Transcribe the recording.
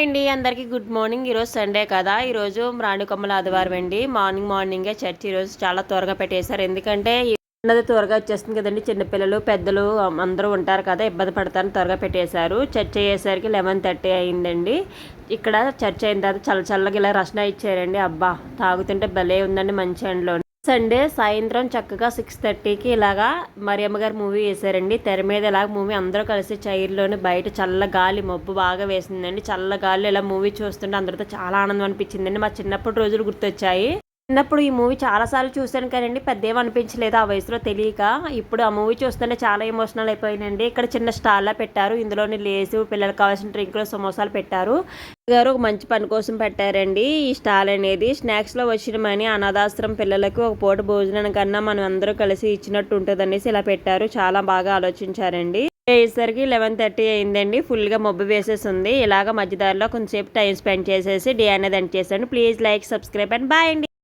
అండి అందరికీ good morning. ఈరోజు సండే కదా, ఈరోజు రాణికొమ్మల ఆదివారం అండి. మార్నింగే చర్చ్ ఈరోజు చాలా త్వరగా పెట్టేశారు. ఎందుకంటే అన్నది త్వరగా వచ్చేస్తుంది కదండి. చిన్నపిల్లలు పెద్దలు అందరూ ఉంటారు కదా, ఇబ్బంది పడతారని త్వరగా పెట్టేశారు. చర్చ్ అయ్యేసరికి 11:30 అయిందండి. ఇక్కడ చర్చ్ అయిన తర్వాత చల్లగా ఇలా రసన ఇచ్చారండి. అబ్బా తాగుతుంటే భలే ఉందండి మంచి ఎండలో. సండే సాయంత్రం చక్కగా 6:30కి ఇలాగా మరియమ్మ గారు మూవీ వేశారండి. తెర మీద ఇలాగ మూవీ అందరూ కలిసి చైర్లోని బయట చల్ల గాలి మబ్బు బాగా వేసిందండి. చల్ల గాలి ఇలా మూవీ చూస్తుంటే అందరితో చాలా ఆనందం అనిపించిందండి. మా చిన్నప్పటి రోజులు గుర్తొచ్చాయి. చిన్నప్పుడు ఈ మూవీ చాలాసార్లు చూశాను కానండి పెద్ద అనిపించలేదు ఆ వయసులో తెలియక. ఇప్పుడు ఆ మూవీ చూస్తుంటే చాలా ఎమోషనల్ అయిపోయినండి. ఇక్కడ చిన్న స్టాల్లా పెట్టారు. ఇందులోని లేసు పిల్లలకు కావాల్సిన డ్రింకులు సమోసాలు పెట్టారు. గారు ఒక మంచి పని కోసం పెట్టారండి ఈ స్టాల్ అనేది. స్నాక్స్లో వచ్చిన మనీ అనాథాశ్రమం పిల్లలకు ఒక పూట భోజనం కన్నా మనం అందరూ కలిసి ఇచ్చినట్టు ఉంటుంది అనేసి ఇలా పెట్టారు. చాలా బాగా ఆలోచించారండి. అయ్యేసరికి 11:30 అయిందండి. ఫుల్గా మబ్బు వేసేసి ఉంది. ఇలాగ మధ్యదారిలో కొంచెంసేపు టైం స్పెండ్ చేసేసి డే అనేది ఎండ్ చేశాను. Please like, subscribe and bye అండి.